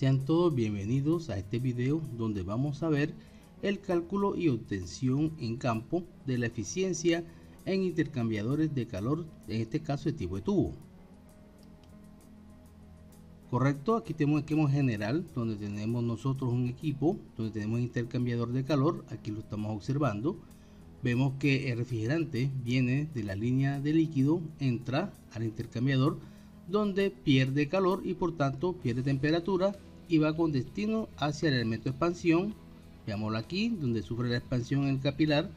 Sean todos bienvenidos a este video donde vamos a ver el cálculo y obtención en campo de la eficiencia en intercambiadores de calor, en este caso de tipo de tubo. Correcto, aquí tenemos el esquema general donde tenemos nosotros un equipo donde tenemos intercambiador de calor. Aquí lo estamos observando. Vemos que el refrigerante viene de la línea de líquido, entra al intercambiador donde pierde calor y por tanto pierde temperatura y va con destino hacia el elemento de expansión. Veámoslo aquí, donde sufre la expansión el capilar,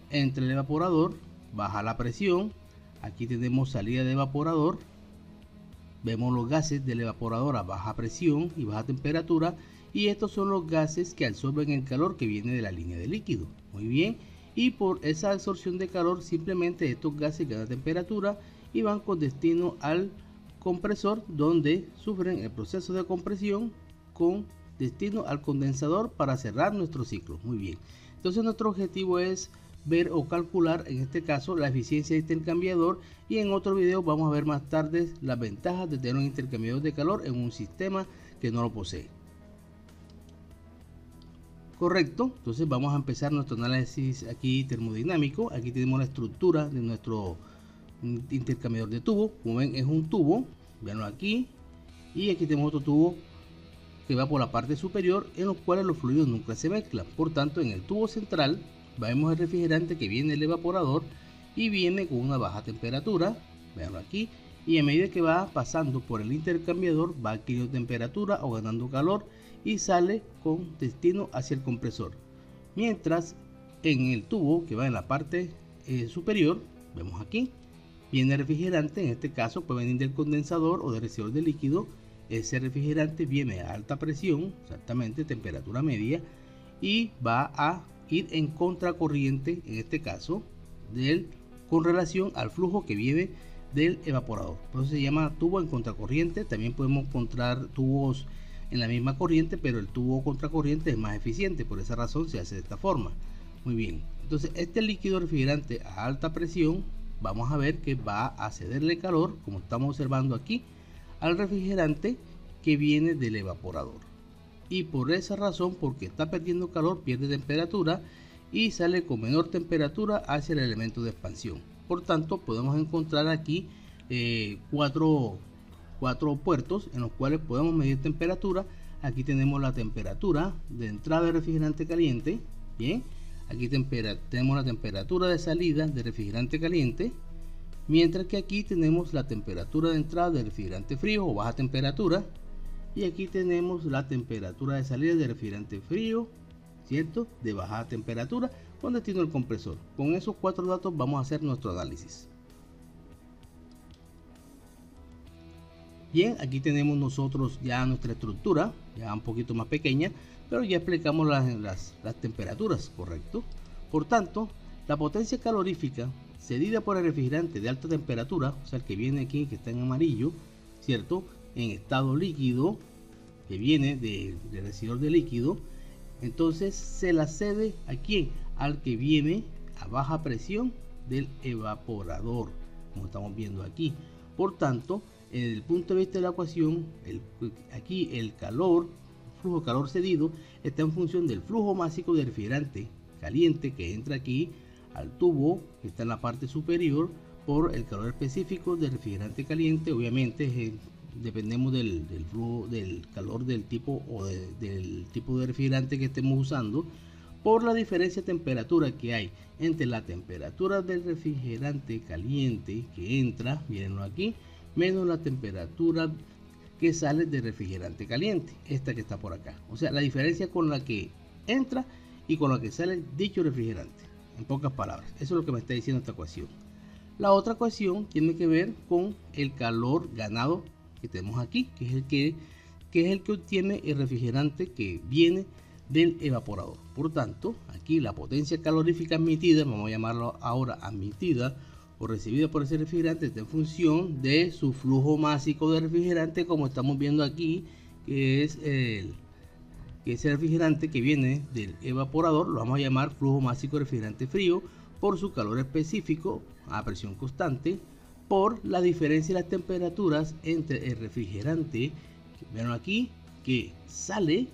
entra el evaporador, baja la presión. Aquí tenemos salida de evaporador. Vemos los gases del evaporador a baja presión y baja temperatura, y estos son los gases que absorben el calor que viene de la línea de líquido. Muy bien, y por esa absorción de calor simplemente estos gases ganan temperatura y van con destino al compresor, donde sufren el proceso de compresión con destino al condensador para cerrar nuestro ciclo. Muy bien, entonces nuestro objetivo es ver o calcular en este caso la eficiencia de intercambiador, y en otro video vamos a ver más tarde las ventajas de tener un intercambiador de calor en un sistema que no lo posee. Correcto, entonces vamos a empezar nuestro análisis aquí termodinámico. Aquí tenemos la estructura de nuestro intercambiador de tubo. Como ven, es un tubo, veanlo aquí, y aquí tenemos otro tubo que va por la parte superior, en los cuales los fluidos nunca se mezclan. Por tanto, en el tubo central vemos el refrigerante que viene del evaporador y viene con una baja temperatura, veanlo aquí, y a medida que va pasando por el intercambiador va adquiriendo temperatura o ganando calor y sale con destino hacia el compresor. Mientras en el tubo que va en la parte superior, vemos aquí, viene el refrigerante, en este caso puede venir del condensador o del recibidor de líquido. Ese refrigerante viene a alta presión, exactamente temperatura media, y va a ir en contracorriente, en este caso, con relación al flujo que viene del evaporador. Por eso se llama tubo en contracorriente. También podemos encontrar tubos en la misma corriente, pero el tubo contracorriente es más eficiente, por esa razón se hace de esta forma. Muy bien, entonces este líquido refrigerante a alta presión, vamos a ver que va a cederle calor, como estamos observando aquí, al refrigerante que viene del evaporador. Y por esa razón, porque está perdiendo calor, pierde temperatura y sale con menor temperatura hacia el elemento de expansión. Por tanto, podemos encontrar aquí cuatro puertos en los cuales podemos medir temperatura. Aquí tenemos la temperatura de entrada de refrigerante caliente. Bien, aquí tenemos la temperatura de salida de refrigerante caliente, mientras que aquí tenemos la temperatura de entrada de refrigerante frío o baja temperatura, y aquí tenemos la temperatura de salida de refrigerante frío, ¿cierto?, de baja temperatura, con destino al compresor. Con esos cuatro datos vamos a hacer nuestro análisis. Bien, aquí tenemos nosotros ya nuestra estructura, ya un poquito más pequeña, pero ya explicamos las temperaturas, ¿correcto? Por tanto, la potencia calorífica cedida por el refrigerante de alta temperatura, o sea, el que viene aquí, que está en amarillo, ¿cierto?, en estado líquido, que viene del recibidor de líquido, entonces se la cede a quién, al que viene a baja presión del evaporador, como estamos viendo aquí. Por tanto, en el punto de vista de la ecuación, aquí el flujo de calor cedido está en función del flujo másico de refrigerante caliente que entra aquí al tubo que está en la parte superior, por el calor específico del refrigerante caliente. Obviamente dependemos del flujo del calor del tipo o del tipo de refrigerante que estemos usando, por la diferencia de temperatura que hay entre la temperatura del refrigerante caliente que entra, mírenlo aquí, menos la temperatura que sale del refrigerante caliente, esta que está por acá. O sea, la diferencia con la que entra y con la que sale dicho refrigerante, en pocas palabras. Eso es lo que me está diciendo esta ecuación. La otra ecuación tiene que ver con el calor ganado que tenemos aquí, que es el que obtiene el refrigerante que viene del evaporador. Por tanto, aquí la potencia calorífica admitida, vamos a llamarlo ahora admitida o recibida por ese refrigerante, está en función de su flujo másico de refrigerante, como estamos viendo aquí, que es el refrigerante que viene del evaporador. Lo vamos a llamar flujo másico de refrigerante frío, por su calor específico a presión constante, por la diferencia de las temperaturas entre el refrigerante, vean aquí, que sale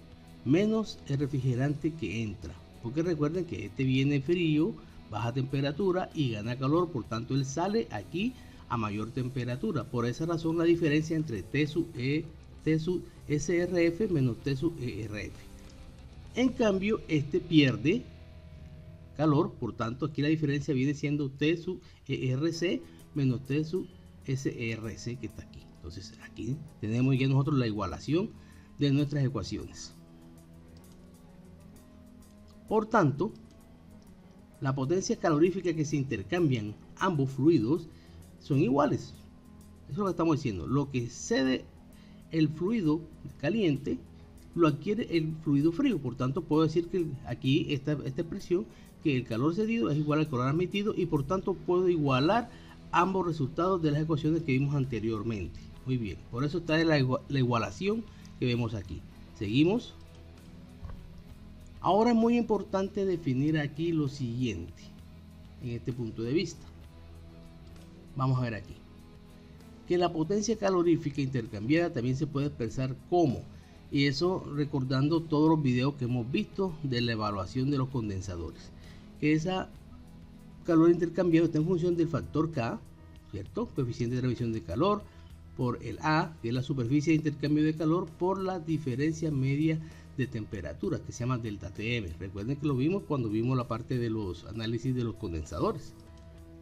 menos el refrigerante que entra, porque recuerden que este viene frío, baja temperatura y gana calor, por tanto él sale aquí a mayor temperatura. Por esa razón la diferencia entre T sub SRF menos T sub ERF. En cambio este pierde calor, por tanto aquí la diferencia viene siendo T sub ERC menos T sub SRC, que está aquí. Entonces aquí tenemos ya nosotros la igualación de nuestras ecuaciones. Por tanto, la potencia calorífica que se intercambian ambos fluidos son iguales. Eso es lo que estamos diciendo. Lo que cede el fluido caliente lo adquiere el fluido frío. Por tanto, puedo decir que aquí esta expresión, que el calor cedido es igual al calor admitido, y por tanto puedo igualar ambos resultados de las ecuaciones que vimos anteriormente. Muy bien, por eso está la igualación que vemos aquí. Seguimos. Ahora es muy importante definir aquí lo siguiente en este punto de vista. Vamos a ver aquí que la potencia calorífica intercambiada también se puede expresar como, y eso recordando todos los videos que hemos visto de la evaluación de los condensadores, que esa calor intercambiado está en función del factor K, ¿cierto? Coeficiente de revisión de calor, por el A, que es la superficie de intercambio de calor, por la diferencia media de temperatura, que se llama delta TM. Recuerden que lo vimos cuando vimos la parte de los análisis de los condensadores.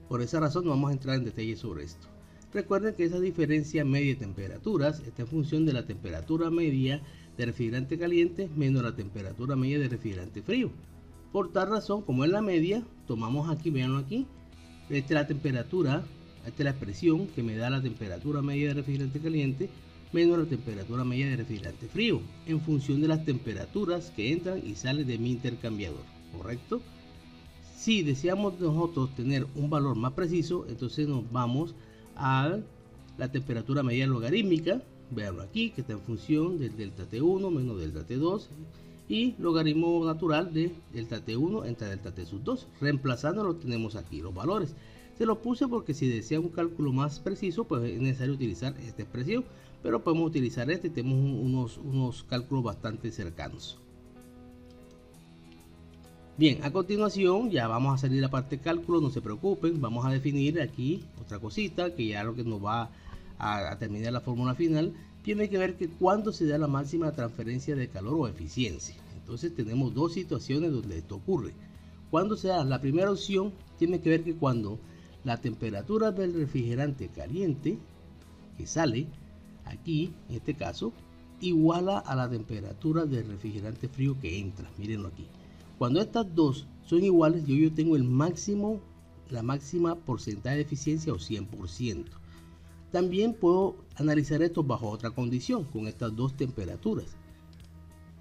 Por esa razón no vamos a entrar en detalle sobre esto. Recuerden que esa diferencia media de temperaturas está en función de la temperatura media de refrigerante caliente menos la temperatura media de refrigerante frío. Por tal razón, como es la media, tomamos aquí, veanlo aquí, esta es la temperatura, esta es la expresión que me da la temperatura media de refrigerante caliente menos la temperatura media de refrigerante frío, en función de las temperaturas que entran y salen de mi intercambiador, ¿correcto? Si deseamos nosotros tener un valor más preciso, entonces nos vamos a la temperatura media logarítmica, veanlo aquí, que está en función del delta T1 menos delta T2, y logaritmo natural de delta T1 entre delta T sub 2. Reemplazándolo tenemos aquí los valores. Se los puse porque si desea un cálculo más preciso, pues es necesario utilizar esta expresión, pero podemos utilizar este y tenemos unos cálculos bastante cercanos. Bien, a continuación ya vamos a salir la parte de cálculo, no se preocupen, vamos a definir aquí otra cosita que ya lo que nos va a terminar la fórmula final. Tiene que ver que cuando se da la máxima transferencia de calor o eficiencia. Entonces tenemos dos situaciones donde esto ocurre. Cuando se da la primera opción, tiene que ver que cuando la temperatura del refrigerante caliente que sale aquí, en este caso, iguala a la temperatura del refrigerante frío que entra. Mírenlo aquí. Cuando estas dos son iguales, yo tengo el máximo, la máxima porcentaje de eficiencia o 100%. También puedo analizar esto bajo otra condición, con estas dos temperaturas.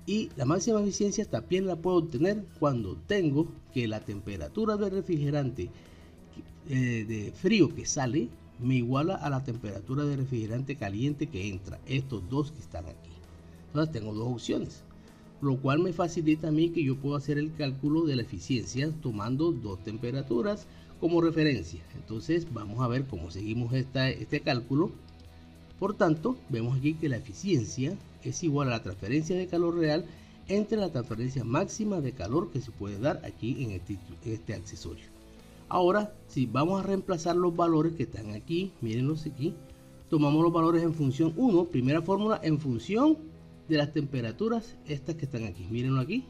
Y la máxima eficiencia también la puedo obtener cuando tengo que la temperatura del refrigerante de frío que sale me iguala a la temperatura del refrigerante caliente que entra. Estos dos que están aquí. Entonces tengo dos opciones, lo cual me facilita a mí que yo puedo hacer el cálculo de la eficiencia tomando dos temperaturas como referencia. Entonces vamos a ver cómo seguimos este cálculo. Por tanto, vemos aquí que la eficiencia es igual a la transferencia de calor real entre la transferencia máxima de calor que se puede dar aquí en este accesorio. Ahora, si vamos a reemplazar los valores que están aquí, mírenlos aquí, tomamos los valores en función 1, primera fórmula en función de las temperaturas, estas que están aquí, mírenlo aquí,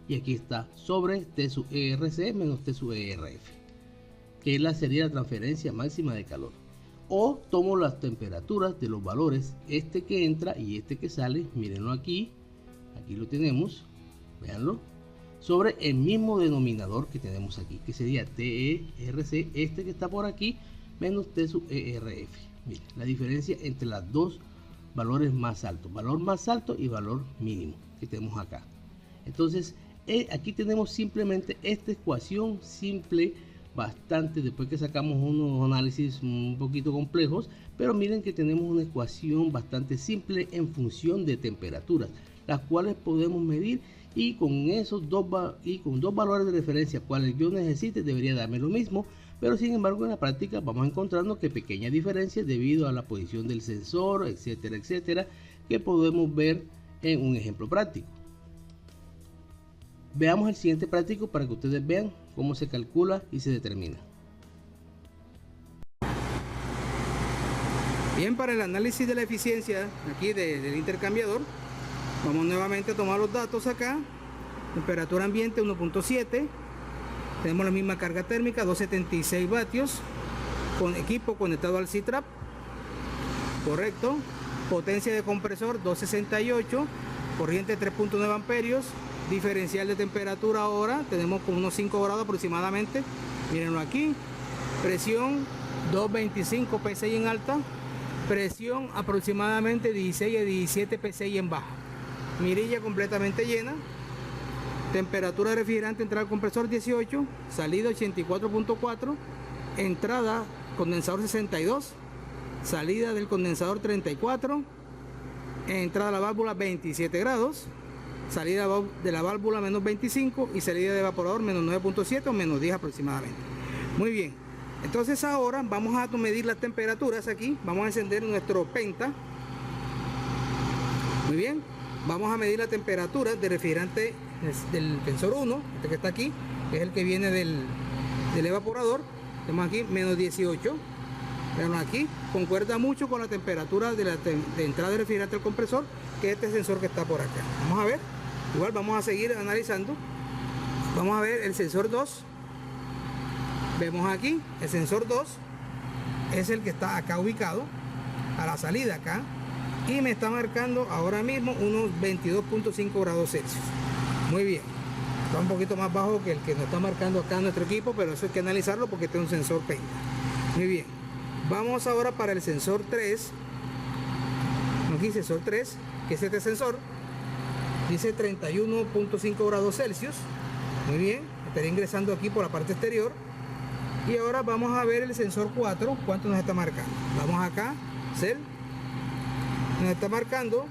y aquí está sobre T sub ERC menos T sub ERF, que sería la transferencia máxima de calor. O tomo las temperaturas de los valores, este que entra y este que sale, mírenlo aquí, aquí lo tenemos, véanlo, sobre el mismo denominador que tenemos aquí, que sería TERC, este que está por aquí, menos T sub ERF. Miren, la diferencia entre los dos valores más altos, valor más alto y valor mínimo que tenemos acá. Entonces, aquí tenemos simplemente esta ecuación simple, bastante, después que sacamos unos análisis un poquito complejos, pero miren que tenemos una ecuación bastante simple en función de temperaturas, las cuales podemos medir, y con dos valores de referencia cuales yo necesite debería darme lo mismo, pero sin embargo en la práctica vamos encontrando que pequeñas diferencias debido a la posición del sensor, etcétera, etcétera, que podemos ver en un ejemplo práctico. Veamos el siguiente práctico para que ustedes vean cómo se calcula y se determina. Bien, para el análisis de la eficiencia aquí del intercambiador, vamos nuevamente a tomar los datos acá. Temperatura ambiente 1.7, tenemos la misma carga térmica 276 vatios, con equipo conectado al C-Trap, correcto. Potencia de compresor 268, corriente 3.9 amperios, diferencial de temperatura ahora tenemos como unos 5 grados aproximadamente, mírenlo aquí. Presión 225 psi en alta, presión aproximadamente 16 a 17 psi en baja, mirilla completamente llena. Temperatura de refrigerante, entrada al compresor 18, salida 84.4, entrada condensador 62, salida del condensador 34, entrada a la válvula 27 grados, salida de la válvula menos 25 y salida de evaporador menos 9.7 o menos 10 aproximadamente. Muy bien, entonces ahora vamos a medir las temperaturas aquí. Vamos a encender nuestro penta. Muy bien, vamos a medir la temperatura del refrigerante del tensor 1, este que está aquí, que es el que viene del evaporador. Tenemos aquí menos 18. Vean aquí, concuerda mucho con la temperatura de entrada del refrigerante al compresor, que es este sensor que está por acá. Vamos a ver, igual vamos a seguir analizando. Vamos a ver el sensor 2. Vemos aquí, el sensor 2 es el que está acá ubicado, a la salida acá, y me está marcando ahora mismo unos 22.5 grados Celsius. Muy bien, está un poquito más bajo que el que nos está marcando acá nuestro equipo, pero eso hay que analizarlo porque este es un sensor penta. Muy bien, vamos ahora para el sensor 3. Aquí sensor 3, que es este sensor, dice 31.5 grados Celsius. Muy bien, estaría ingresando aquí por la parte exterior. Y ahora vamos a ver el sensor 4, cuánto nos está marcando. Vamos acá, cel, nos está marcando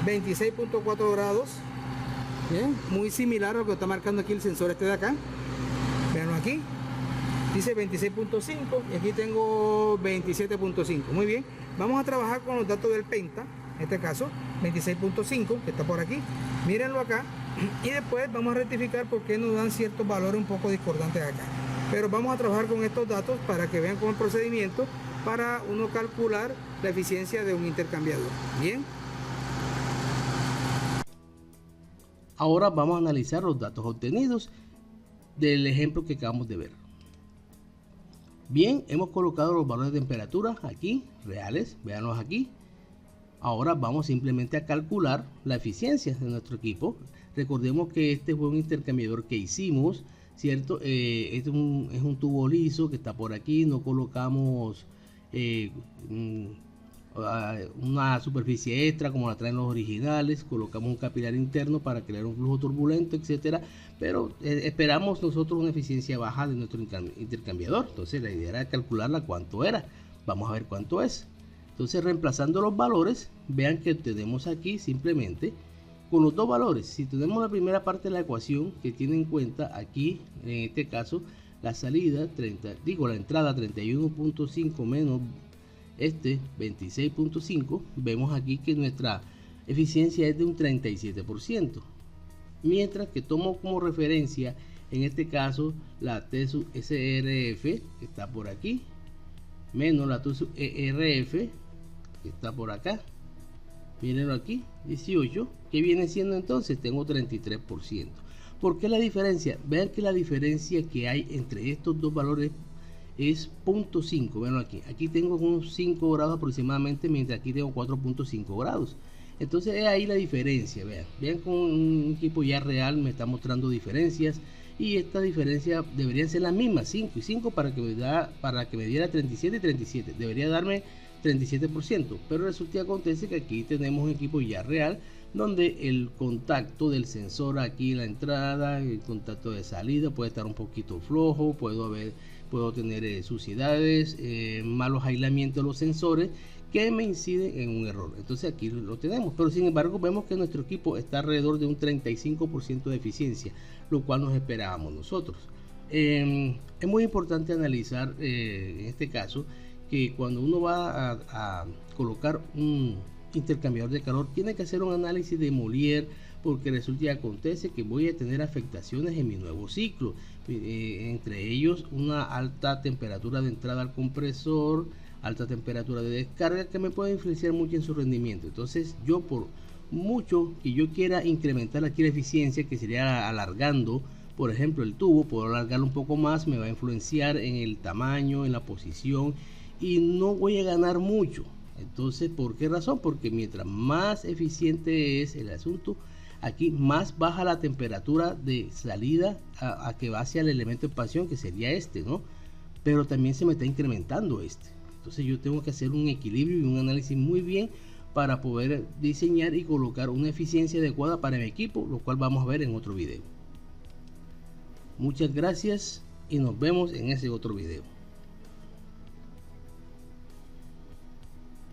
26.4 grados. Bien, muy similar a lo que está marcando aquí el sensor este de acá. Veanlo aquí, dice 26.5 y aquí tengo 27.5. Muy bien, vamos a trabajar con los datos del penta, en este caso 26.5, que está por aquí. Mírenlo acá y después vamos a rectificar por qué nos dan ciertos valores un poco discordantes acá. Pero vamos a trabajar con estos datos para que vean cómo el procedimiento para uno calcular la eficiencia de un intercambiador. Bien. Ahora vamos a analizar los datos obtenidos del ejemplo que acabamos de ver. Bien, hemos colocado los valores de temperatura aquí, reales, véanlos aquí. Ahora vamos simplemente a calcular la eficiencia de nuestro equipo. Recordemos que este fue un intercambiador que hicimos, ¿cierto? Este es un tubo liso que está por aquí, no colocamos una superficie extra como la traen los originales, colocamos un capilar interno para crear un flujo turbulento, etcétera, pero esperamos nosotros una eficiencia baja de nuestro intercambiador. Entonces la idea era calcularla cuánto era. Vamos a ver cuánto es. Entonces, reemplazando los valores, vean que tenemos aquí simplemente con los dos valores. Si tenemos la primera parte de la ecuación que tiene en cuenta aquí, en este caso, la salida la entrada 31.5 menos este 26.5, vemos aquí que nuestra eficiencia es de un 37%. Mientras que tomo como referencia, en este caso, la T sub SRF, que está por aquí, menos la T sub ERF, que está por acá. Mírenlo aquí, 18, que viene siendo entonces, tengo 33%. ¿Por qué la diferencia? Vean que la diferencia que hay entre estos dos valores es 0.5. Veanlo aquí. Aquí tengo unos 5 grados aproximadamente, mientras aquí tengo 4.5 grados. Entonces es ahí la diferencia. Vean con un equipo ya real me está mostrando diferencias. Y esta diferencia deberían ser las mismas, 5 y 5 para que me diera 37 y 37. Debería darme 37%, pero resulta que acontece que aquí tenemos un equipo ya real donde el contacto del sensor aquí en la entrada, el contacto de salida puede estar un poquito flojo, puedo tener suciedades, malos aislamientos de los sensores que me inciden en un error. Entonces aquí lo tenemos, pero sin embargo vemos que nuestro equipo está alrededor de un 35% de eficiencia, lo cual nos esperábamos nosotros. Es muy importante analizar en este caso que cuando uno va a colocar un intercambiador de calor tiene que hacer un análisis de Molière, porque resulta y acontece que voy a tener afectaciones en mi nuevo ciclo, entre ellos una alta temperatura de entrada al compresor, alta temperatura de descarga, que me puede influenciar mucho en su rendimiento. Entonces yo, por mucho que yo quiera incrementar aquí la eficiencia, que sería alargando, por ejemplo, el tubo, puedo alargarlo un poco más, me va a influenciar en el tamaño, en la posición, y no voy a ganar mucho. Entonces, ¿por qué razón? Porque mientras más eficiente es el asunto, aquí más baja la temperatura de salida a que va hacia el elemento de expansión, que sería este, ¿no? Pero también se me está incrementando este. Entonces yo tengo que hacer un equilibrio y un análisis muy bien para poder diseñar y colocar una eficiencia adecuada para mi equipo, lo cual vamos a ver en otro video. Muchas gracias y nos vemos en ese otro video.